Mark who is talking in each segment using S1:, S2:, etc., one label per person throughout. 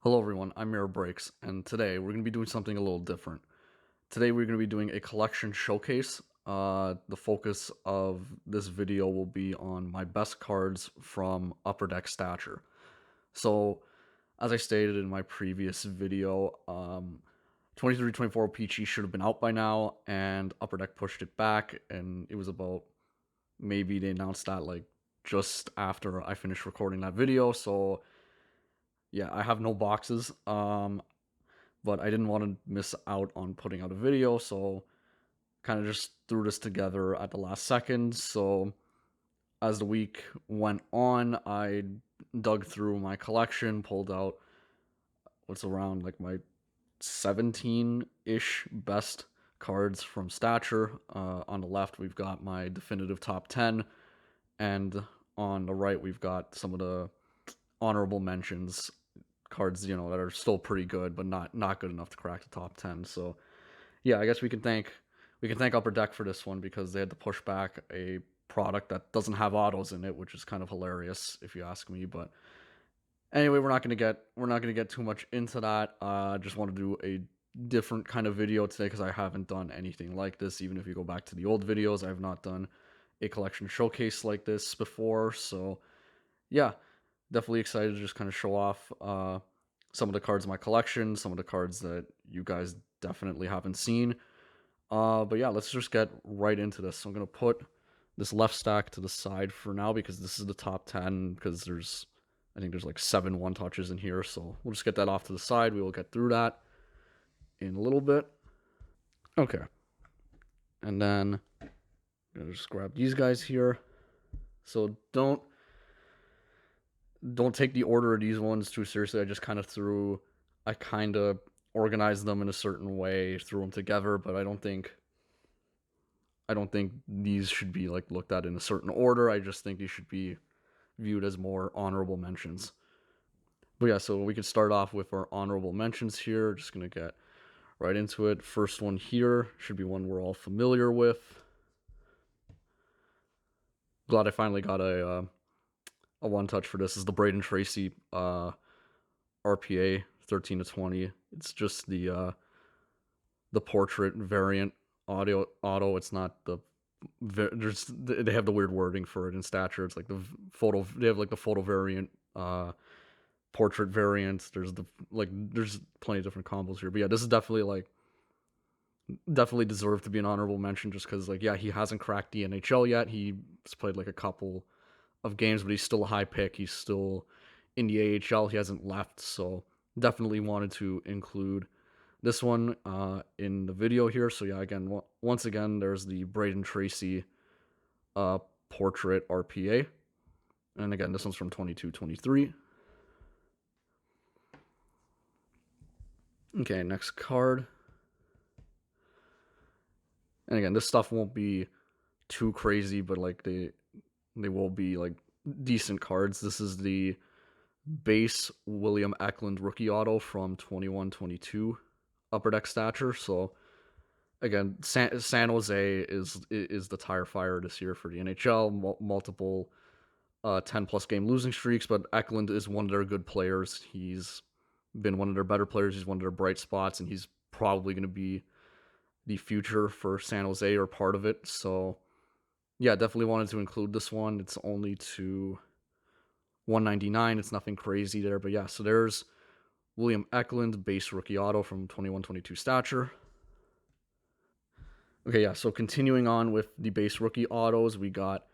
S1: Hello everyone, I'm Mirror Breaks, and today we're going to be doing something a little different. Today we're going to be doing a collection showcase. The focus of this video will be on my best cards from Upper Deck Stature. So, as I stated in my previous video, 23-24 Peachy should have been out by now, and Upper Deck pushed it back, and it was about, maybe they announced that like just after I finished recording that video, so yeah, I have no boxes. But I didn't want to miss out on putting out a video, so kind of just threw this together at the last second. So as the week went on, I dug through my collection, pulled out what's around like my 17-ish best cards from Stature. On the left, we've got my definitive top 10, and on the right, we've got some of the honorable mentions cards, that are still pretty good, but not good enough to crack the top 10. So yeah, I guess we can thank Upper Deck for this one because they had to push back a product that doesn't have autos in it, which is kind of hilarious if you ask me. But anyway, we're not gonna get too much into that. I just want to do a different kind of video today because I haven't done anything like this. Even if you go back to the old videos, I have not done a collection showcase like this before. So yeah, definitely excited to just kind of show off some of the cards in my collection, some of the cards that you guys definitely haven't seen. But yeah, let's just get right into this. So I'm gonna put this left stack to the side for now because this is the top 10. Because I think there's like 7 one touches in here. So we'll just get that off to the side. We will get through that in a little bit. Okay, and then I'm gonna just grab these guys here. So don't take the order of these ones too seriously. I kind of organized them in a certain way, threw them together, but I don't think these should be like looked at in a certain order. I just think these should be viewed as more honorable mentions. But yeah, so we could start off with our honorable mentions here. Just gonna get right into it. First one here should be one we're all familiar with. Glad I finally got a one touch for this. This is the Braden Tracy RPA 13-20. It's just the portrait variant auto. It's not the they have the weird wording for it in Stature. It's like the photo. They have like the photo variant, portrait variant. There's plenty of different combos here. But yeah, this is definitely deserved to be an honorable mention just because like yeah, he hasn't cracked the NHL yet. He's played like a couple of games, but he's still a high pick. He's still in the AHL. He hasn't left, so definitely wanted to include this one in the video here. So yeah, again, once again, there's the Braden Tracy uh, portrait RPA, and again, this one's from 22-23. Okay, next card, and again, this stuff won't be too crazy, but like they will be like decent cards. This is the base William Eklund rookie auto from 21-22 Upper Deck Stature. So again, San Jose is the tire fire this year for the NHL. Multiple 10 plus game losing streaks, but Eklund is one of their good players. He's been one of their better players. He's one of their bright spots, and he's probably going to be the future for San Jose or part of it. So yeah, definitely wanted to include this one. It's only to 199. It's nothing crazy there, but yeah. So there's William Eklund base rookie auto from 21-22 Stature. Okay, yeah. So continuing on with the base rookie autos, we got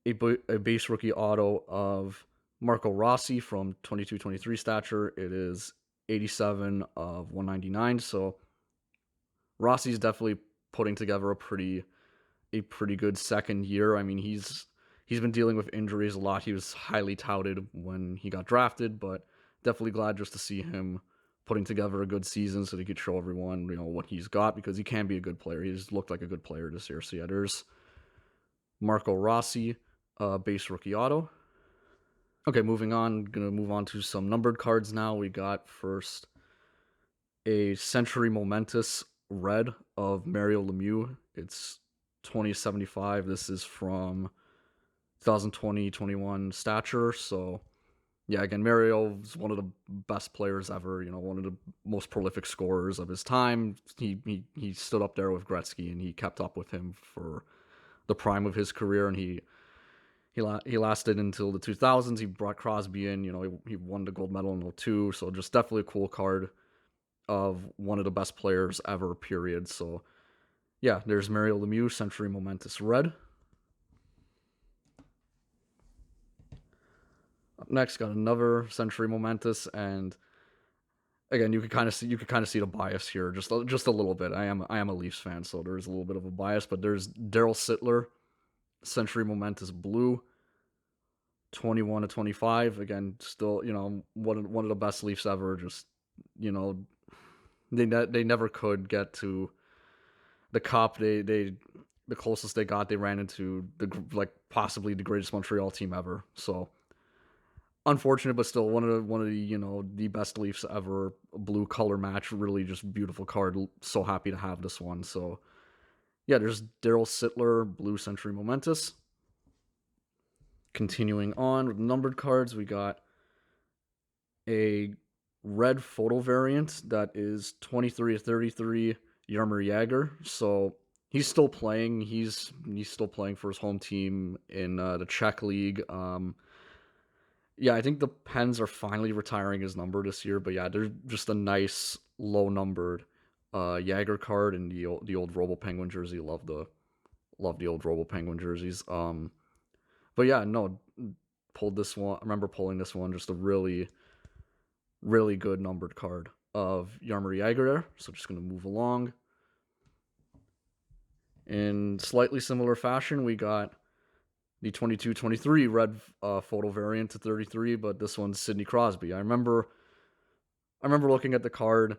S1: a base rookie auto of Marco Rossi from 22-23 Stature. It is 87 of 199. So Rossi's definitely putting together a pretty good second year. I mean, he's been dealing with injuries a lot. He was highly touted when he got drafted, but definitely glad just to see him putting together a good season so he could show everyone, what he's got because he can be a good player. He's looked like a good player this year. So yeah, there's Marco Rossi, base rookie auto. Okay, moving on. Gonna move on to some numbered cards now. We got first a Century Momentous red of Mario Lemieux. It's 2075. This is from 2020-21 Stature. So yeah, again, Mario's one of the best players ever. One of the most prolific scorers of his time. He stood up there with Gretzky, and he kept up with him for the prime of his career, and he lasted until the 2000s. He brought Crosby in. He won the gold medal in '02. So just definitely a cool card of one of the best players ever. Period. So yeah, there's Mario Lemieux, Century Momentous Red. Up next, got another Century Momentous, and again, you could kind of see the bias here, just a little bit. I am a Leafs fan, so there's a little bit of a bias, but there's Daryl Sittler, Century Momentous Blue, 21/25. Again, still one of the best Leafs ever. Just you know they never could get to the cup. They the closest they got, they ran into possibly the greatest Montreal team ever. So unfortunate, but still one of the the best Leafs ever. Blue color match, really just beautiful card. So happy to have this one. So yeah, there's Daryl Sittler, Blue Century Momentous. Continuing on with numbered cards, we got a red photo variant that is 23/33 Jaromir Jagr. So he's still playing. He's still playing for his home team in the Czech league. Yeah, I think the Pens are finally retiring his number this year, but yeah, they're just a nice low numbered Jagger card and the old Robo Penguin jersey. Love the old Robo Penguin jerseys. But yeah, no, pulled this one. I remember pulling this one. Just a really really good numbered card of Jaromir Jagr there. So just gonna move along. In slightly similar fashion, we got the 22/23 red photo variant to 33, but this one's Sidney Crosby. I remember looking at the card,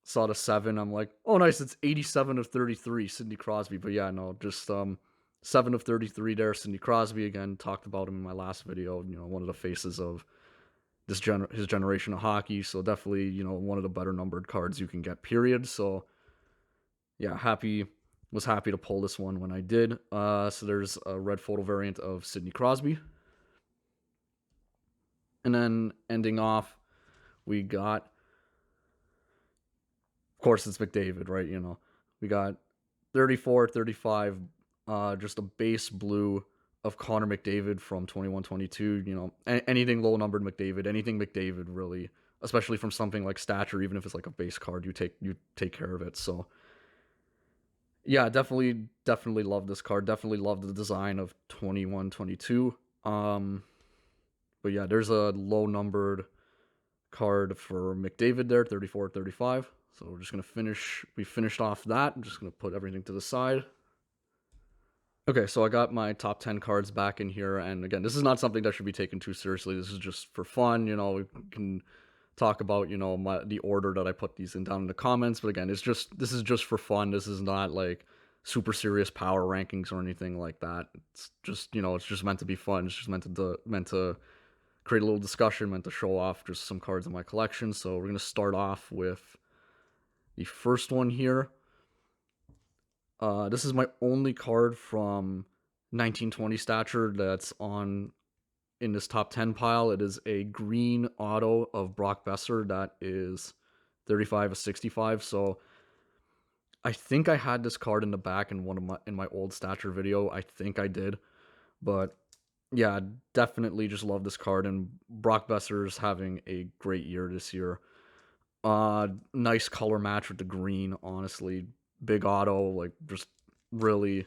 S1: saw the 7. I'm like, oh nice, it's 87/33 Sidney Crosby. But yeah, no, just 7/33 there, Sidney Crosby. Again, talked about him in my last video. One of the faces of his generation of hockey. So definitely, one of the better numbered cards you can get. Period. So yeah, was happy to pull this one when I did. So there's a red photo variant of Sidney Crosby. And then ending off, we got, of course, it's McDavid, right? We got 34/35, just a base blue of Connor McDavid from 21/22. Anything low numbered McDavid, anything McDavid really, especially from something like Stature, even if it's like a base card, you take care of it. So yeah, definitely love this card. Definitely love the design of 21/22. But yeah, there's a low numbered card for McDavid there, 34/35. So we're just gonna finish. We finished off that. I'm just gonna put everything to the side. Okay, so I got my top 10 cards back in here, and again, this is not something that should be taken too seriously. This is just for fun. We can talk about the order that I put these in down in the comments. But again, this is just for fun. This is not like super serious power rankings or anything like that. It's just it's just meant to be fun. It's just meant to create a little discussion, meant to show off just some cards in my collection. So we're gonna start off with the first one here. This is my only card from 1920 Stature that's in this top 10 pile. It is a green auto of Brock Besser that is 35/65. So I think I had this card in the back in my old Stature video. I think I did. But yeah, definitely just love this card, and Brock Besser's having a great year this year. Nice color match with the green, honestly. Big auto, like just really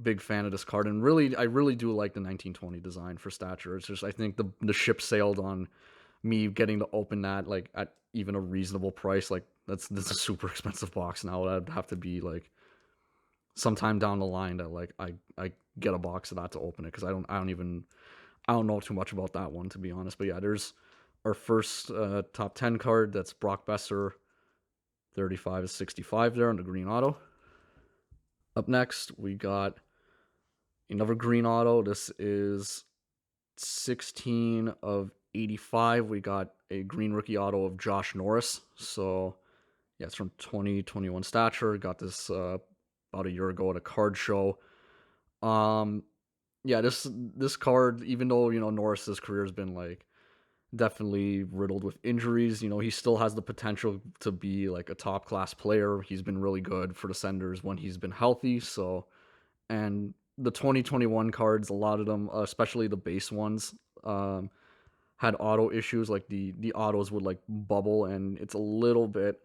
S1: big fan of this card, and I really do like the 1920 design for Stature. It's just I think the ship sailed on me getting to open that like at even a reasonable price. Like that's a super expensive box now. That'd have to be like sometime down the line that like I get a box of that to open it, because I don't know too much about that one, to be honest. But yeah, there's our first top 10 card. That's Brock Besser, 35/65 there on the green auto. Up next, we got another green auto. This is 16/85. We got a green rookie auto of Josh Norris. So yeah, it's from 2021 Stature. Got this about a year ago at a card show. Yeah, this card, even though Norris's career has been like definitely riddled with injuries. You know, he still has the potential to be like a top class player. He's been really good for the Senders when he's been healthy. So, and the 2021 cards, a lot of them, especially the base ones, had auto issues. Like the autos would like bubble, and it's a little bit.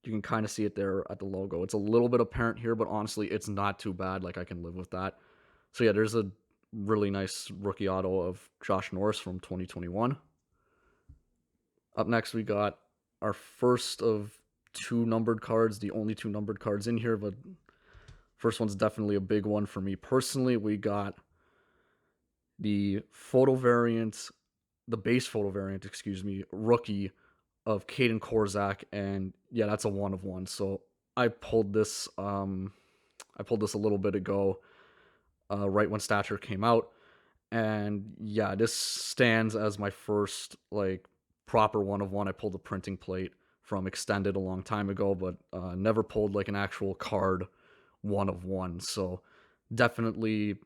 S1: You can kind of see it there at the logo. It's a little bit apparent here, but honestly, it's not too bad. Like I can live with that. So yeah, there's a really nice rookie auto of Josh Norris from 2021. Up next, we got our first of two numbered cards, the only two numbered cards in here, but first one's definitely a big one for me personally. We got the photo variant, the base photo variant, excuse me, rookie of Caden Korzak, and yeah, that's a one of one. So I pulled this, I pulled this a little bit ago, right when Stature came out. And yeah, this stands as my first like proper one of one. I pulled a printing plate from Extended a long time ago, but never pulled like an actual card one of one. So definitely,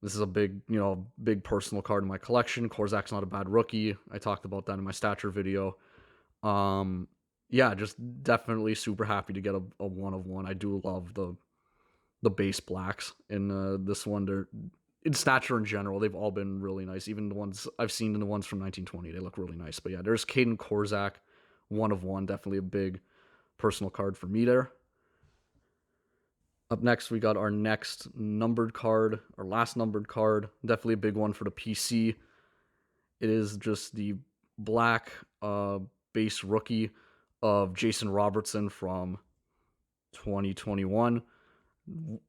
S1: this is a big, big personal card in my collection. Korzak's not a bad rookie. I talked about that in my Stature video. Um, yeah, just definitely super happy to get a one of one. I do love the base blacks in this one. They're in Stature in general, they've all been really nice. Even the ones I've seen in the ones from 1920, they look really nice. But yeah, there's Caden Korzak, one of one, definitely a big personal card for me there. Up next, we got our next numbered card, our last numbered card. Definitely a big one for the PC. It is just the black base rookie of Jason Robertson from 2021.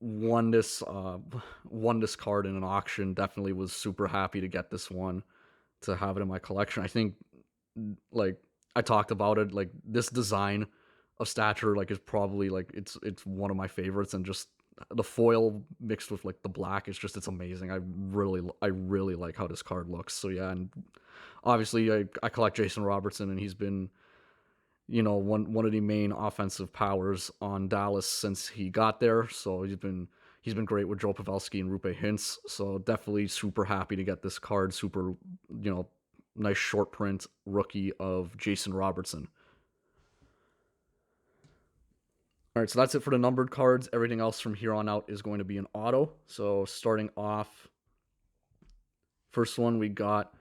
S1: Won this card in an auction. Definitely was super happy to get this one, to have it in my collection. I think, like I talked about it, like this design of Stature like is probably like it's one of my favorites, and just the foil mixed with like the black is just, it's amazing. I really like how this card looks. So yeah, and obviously I collect Jason Robertson, and he's been, one of the main offensive powers on Dallas since he got there. So he's been great with Joe Pavelski and Rupe Hintz. So definitely super happy to get this card. Super, nice short print rookie of Jason Robertson. All right, so that's it for the numbered cards. Everything else from here on out is going to be an auto. So starting off, first one we got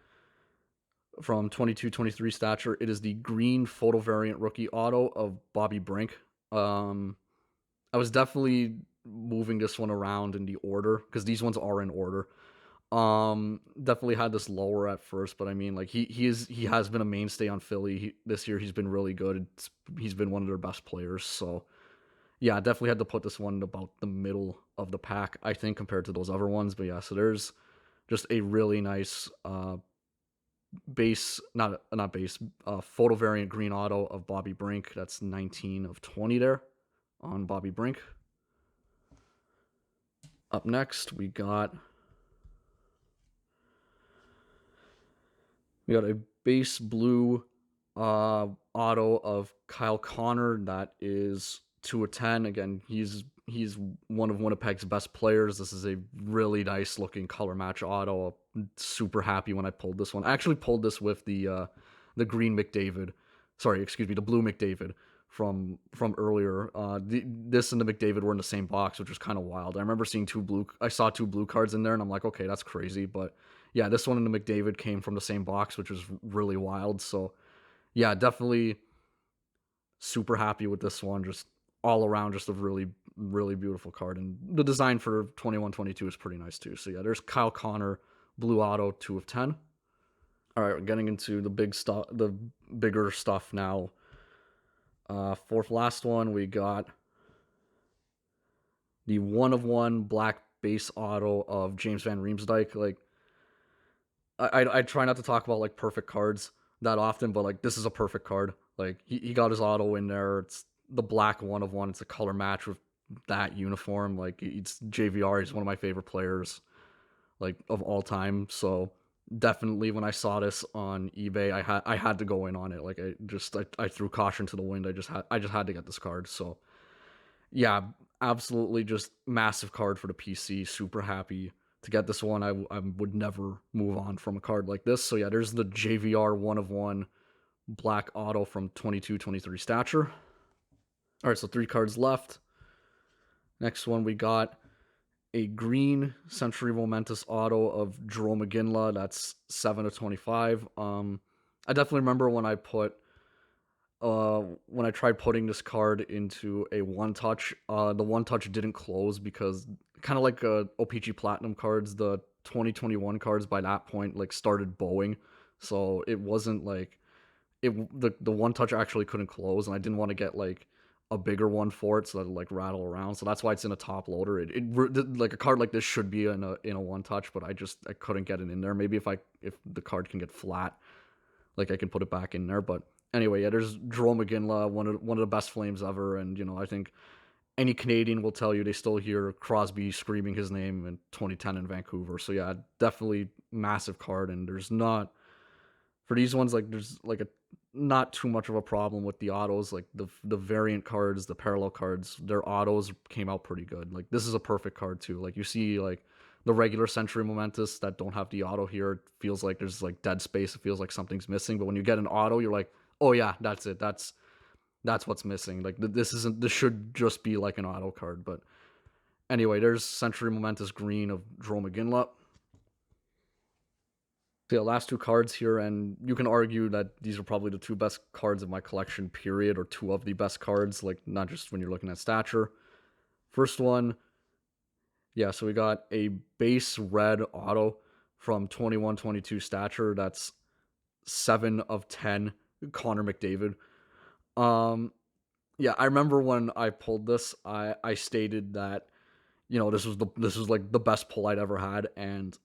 S1: from 22-23 Stature. It is the green photo variant rookie auto of Bobby Brink. I was definitely moving this one around in the order because these ones are in order. Definitely had this lower at first, but I mean, like he has been a mainstay on Philly this year. He's been really good. He's been one of their best players. So yeah, definitely had to put this one about the middle of the pack, I think, compared to those other ones. But yeah, so there's just a really nice base, not base, photo variant green auto of Bobby Brink. That's 19 of 20 there on Bobby Brink. Up next, we got a base blue auto of Kyle Connor. That is 2 of 10. Again, he's one of Winnipeg's best players. This is a really nice looking color match auto. I'm super happy when I pulled this one. I actually pulled this with the green McDavid. Sorry, excuse me, the blue McDavid from earlier. This and the McDavid were in the same box, which was kind of wild. I remember seeing I saw two blue cards in there, and I'm like, okay, that's crazy. But yeah, this one and the McDavid came from the same box, which was really wild. So yeah, definitely super happy with this one. Just all around, just a really, really beautiful card. And the design for 21-22 is pretty nice too. So yeah, there's Kyle Connor, blue auto, 2 of 10. All right, we're getting into the bigger stuff now. Fourth last one, we got the 1 of 1 black base auto of James Van Riemsdyk. Like, I try not to talk about like perfect cards that often, but like this is a perfect card. Like he got his auto in there. It's the black 1 of 1. It's a color match with that uniform. Like it's JVR. He's one of my favorite players, like of all time. So definitely when I saw this on eBay, I had to go in on it. Like I threw caution to the wind. I just had to get this card. So yeah, absolutely just massive card for the PC. Super happy to get this one. I would never move on from a card like this. So yeah, there's the JVR 1/1 black auto from 22-23 Stature. All right, so 3 cards left. Next one, we got a green Century Momentous auto of Jerome McGinley. That's 7/25. I definitely remember when I tried putting this card into a one touch, the one touch didn't close because kind of like O-Pee-Chee Platinum cards, the 2021 cards by that point like started bowing, so it wasn't like the one touch actually couldn't close, and I didn't want to get like a bigger one for it so that it like rattle around. So that's why it's in a top loader. Like a card like this should be in a one touch, but I couldn't get it in there. Maybe if the card can get flat, like I can put it back in there. But anyway, yeah, there's Jerome McGinley, one of the best flames ever, and I think any Canadian will tell you they still hear Crosby screaming his name in 2010 in Vancouver. So yeah, definitely massive card, and there's not for these ones like there's like a not too much of a problem with the autos. Like the variant cards, the parallel cards, their autos came out pretty good. Like this is a perfect card too. Like you see like the regular Century Momentous that don't have the auto here, it feels like there's like dead space. It feels like something's missing. But when you get an auto, you're like, oh yeah, that's it. That's what's missing. Like this should just be like an auto card. But anyway, there's Century Momentous green of Jerome McGinley. So yeah, last 2 cards here, and you can argue that these are probably the 2 best cards of my collection, period, or 2 of the best cards, like not just when you're looking at Stature. First one, yeah, so we got a base red auto from 21-22 Stature. That's 7/10, Connor McDavid. Um, yeah, I remember when I pulled this, I stated that this was like the best pull I'd ever had, and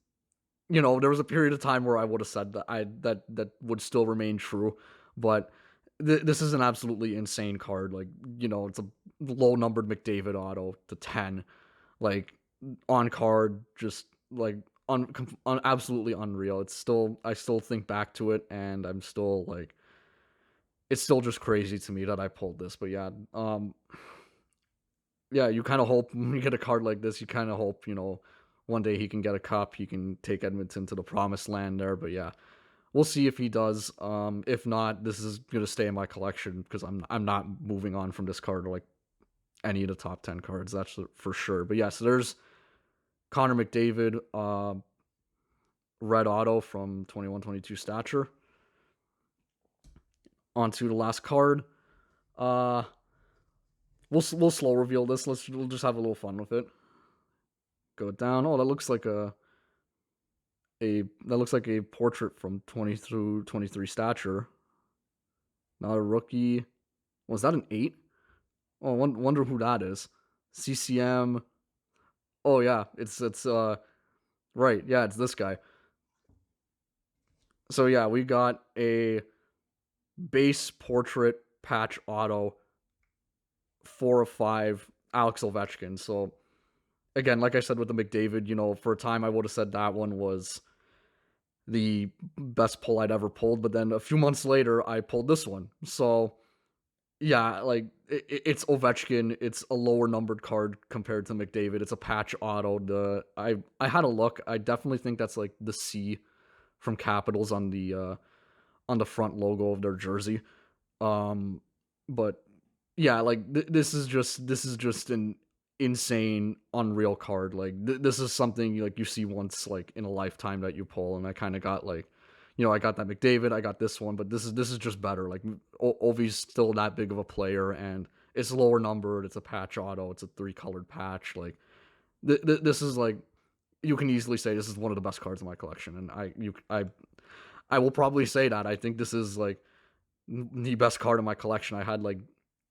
S1: there was a period of time where I would have said that would still remain true, but this is an absolutely insane card. Like, it's a low numbered McDavid auto to 10, like on card, just like absolutely unreal. I still think back to it, and I'm still like, it's still just crazy to me that I pulled this. But yeah, yeah, you kind of hope when you get a card like this, you kind of hope, one day he can get a cup, he can take Edmonton to the promised land there. But yeah, we'll see if he does. If not, this is gonna stay in my collection because I'm not moving on from this card or like any of the top 10 cards. That's for sure. But yeah, so there's Connor McDavid, red auto from 21-22 Stature. On to the last card. Uh, we'll slow reveal this. We'll just have a little fun with it. Go down. Oh, that looks like a portrait from 20-23 Stature. Not a rookie. Was that an 8? Oh, wonder who that is. CCM. Oh yeah, it's right. Yeah, it's this guy. So yeah, we got a base portrait patch auto 4/5 Alex Ovechkin. So again, like I said with the McDavid, for a time I would have said that one was the best pull I'd ever pulled, but then a few months later I pulled this one. So yeah, like it's Ovechkin. It's a lower numbered card compared to McDavid. It's a patch auto. I had a look. I definitely think that's like the C from Capitals on the front logo of their jersey. But yeah, like this is just an insane, unreal card. Like this is something like you see once like in a lifetime that you pull, and I kind of got like, I got that McDavid, I got this one, but this is just better. Like Ovi's still that big of a player, and it's lower numbered. It's a patch auto. It's a 3-colored patch. Like this is like you can easily say this is one of the best cards in my collection, and I will probably say that I think this is like the best card in my collection. I had like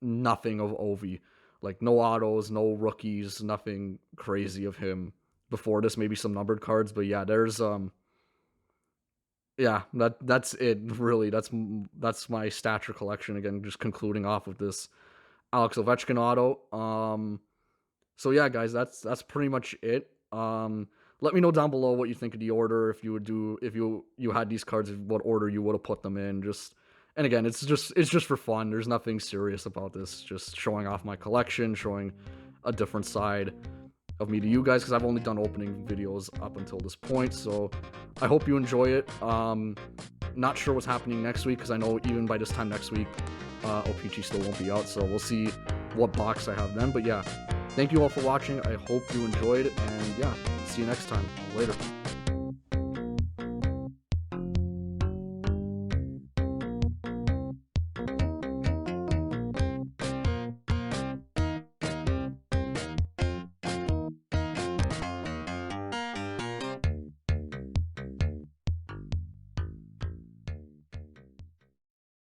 S1: nothing of Ovi, like no autos, no rookies, nothing crazy of him before this. Maybe some numbered cards, but yeah, there's yeah, that's it really. That's my Stature collection again. Just concluding off with this Alex Ovechkin auto. So yeah, guys, that's pretty much it. Let me know down below what you think of the order. If you had these cards, what order you would have put them in. And again, it's just for fun. There's nothing serious about this. Just showing off my collection, showing a different side. of me to you guys, because I've only done opening videos up until this point. So I hope you enjoy it. Not sure what's happening next week, because I know even by this time next week, O-Pee-Chee still won't be out. So we'll see what box I have then. But yeah, thank you all for watching. I hope you enjoyed, and yeah, see you next time. Later.